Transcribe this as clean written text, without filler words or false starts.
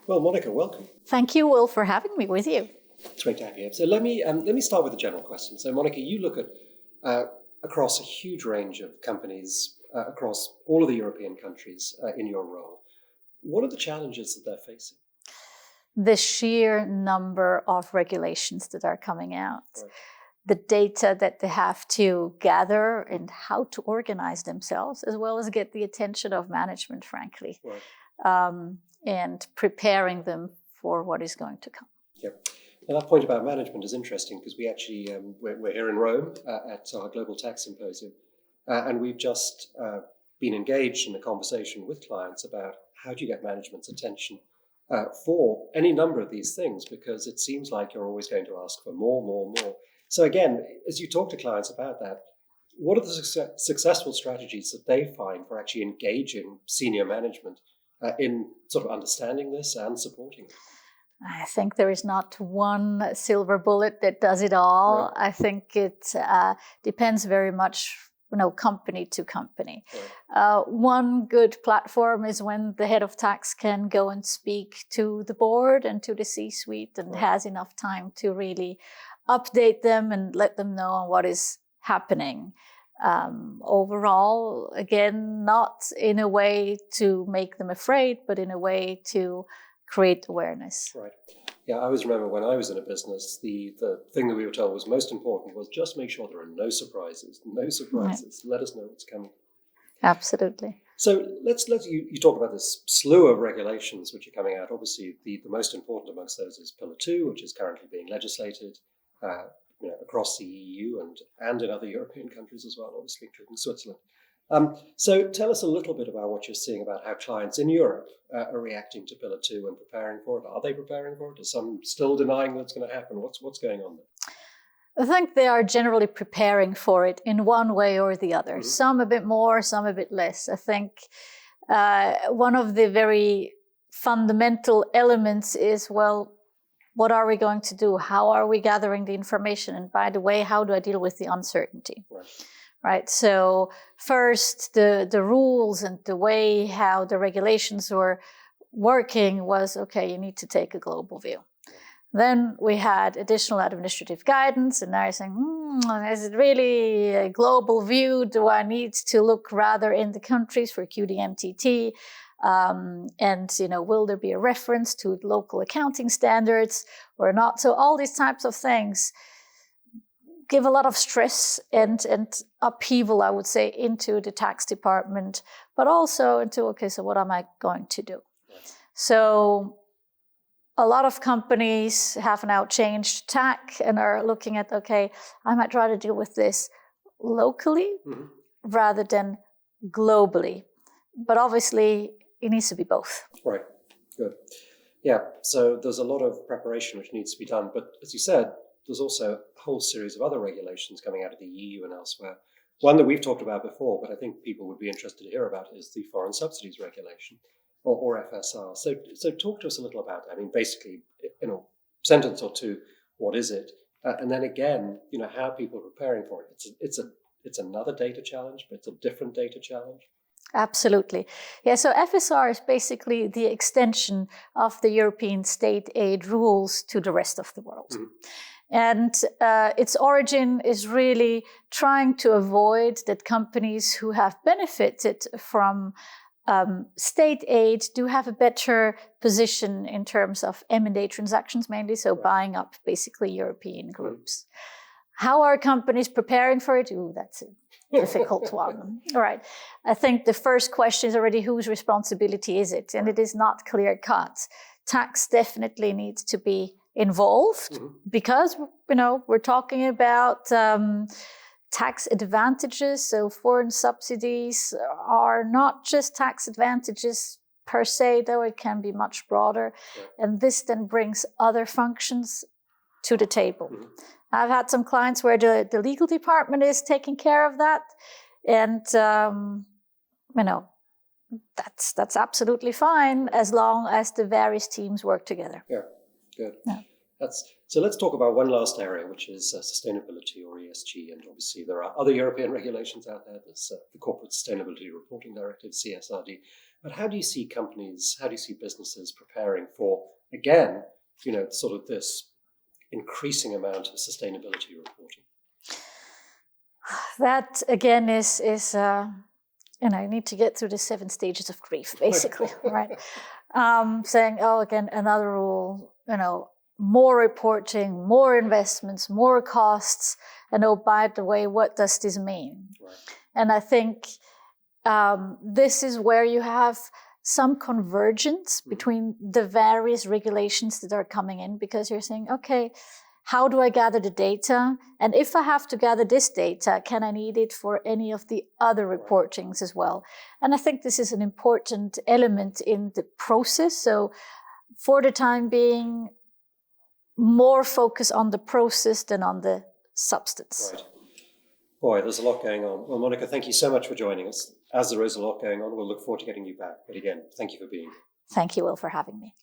Well, Monica, welcome. Thank you, Will, for having me with you. It's great to have you here. So let me start with a general question. So, Monica, you look at across a huge range of companies across all of the European countries in your role. What are the challenges that they're facing? The sheer number of regulations that are coming out, Right. the data that they have to gather and how to organize themselves, as well as get the attention of management, frankly, Right. and preparing them for what is going to come. Yep. And that point about management is interesting because we actually, we're here in Rome at our Global Tax Symposium, and we've just been engaged in a conversation with clients about how do you get management's attention for any number of these things, because it seems like you're always going to ask for more. So again, as you talk to clients about that, what are the successful strategies that they find for actually engaging senior management in sort of understanding this and supporting it? I think there is not one silver bullet that does it all. Right. I think it depends very much, company to company. Right. One good platform is when the head of tax can go and speak to the board and to the C-suite and Right. has enough time to really update them and let them know on what is happening. Overall, again, not in a way to make them afraid, but in a way to create awareness. Right. Yeah, I always remember when I was in a business, the thing that we were told was most important was just make sure there are no surprises. No surprises. Right. Let us know what's coming. Absolutely. So let's you talk about this slew of regulations which are coming out. Obviously, the most important amongst those is Pillar 2, which is currently being legislated across the EU and in other European countries as well, obviously including Switzerland. So tell us a little bit about what you're seeing about how clients in Europe are reacting to Pillar 2 and preparing for it. Are they preparing for it? Are some still denying that it's going to happen? What's going on there? I think they are generally preparing for it in one way or the other. Mm-hmm. Some a bit more, some a bit less. I think one of the very fundamental elements is, well, what are we going to do? How are we gathering the information? And by the way, how do I deal with the uncertainty? Right. So first, the rules and the way how the regulations were working was, okay, you need to take a global view. Then we had additional administrative guidance, and now you're saying, is it really a global view? Do I need to look rather in the countries for QDMTT? And will there be a reference to local accounting standards or not? So all these types of things give a lot of stress and upheaval, I would say, into the tax department, but also into, okay, so what am I going to do? Yes. So a lot of companies have now changed tack and are looking at, okay, I might try to deal with this locally rather than globally. But obviously, it needs to be both. Right, good. Yeah, so there's a lot of preparation which needs to be done. But as you said, there's also a whole series of other regulations coming out of the EU and elsewhere. One that we've talked about before, but I think people would be interested to hear about, is the Foreign Subsidies Regulation, or FSR. So talk to us a little about that. I mean, basically, in a sentence or two, what is it? And then again, how people are preparing for it. It's another data challenge, but it's a different data challenge. Absolutely. Yeah, so FSR is basically the extension of the European state aid rules to the rest of the world. Mm-hmm. And its origin is really trying to avoid that companies who have benefited from state aid do have a better position in terms of M&A transactions mainly, so buying up basically European groups. How are companies preparing for it? Ooh, that's a difficult one. All right. I think the first question is already whose responsibility is it? And it is not clear cut. Tax definitely needs to be involved because, we're talking about tax advantages. So foreign subsidies are not just tax advantages per se, though it can be much broader. Yeah. And this then brings other functions to the table. I've had some clients where the legal department is taking care of that. And, that's absolutely fine as long as the various teams work together. Yeah, good. Yeah. So let's talk about one last area, which is sustainability or ESG. And obviously there are other European regulations out there. There's the Corporate Sustainability Reporting Directive, CSRD. But how do you see companies, how do you see businesses preparing for, again, sort of this increasing amount of sustainability reporting? That again is I need to get through the 7 stages of grief, basically, right? Saying, oh, again, another rule, more reporting, more investments, more costs, and oh, by the way, what does this mean? Right. And I think this is where you have some convergence between the various regulations that are coming in, because you're saying, okay, how do I gather the data? And if I have to gather this data, can I need it for any of the other reportings as well? And I think this is an important element in the process. So for the time being, more focus on the process than on the substance. Right. Boy, there's a lot going on. Well, Monica, thank you so much for joining us. As there is a lot going on, we'll look forward to getting you back. But again, thank you for being here. Thank you, Will, for having me.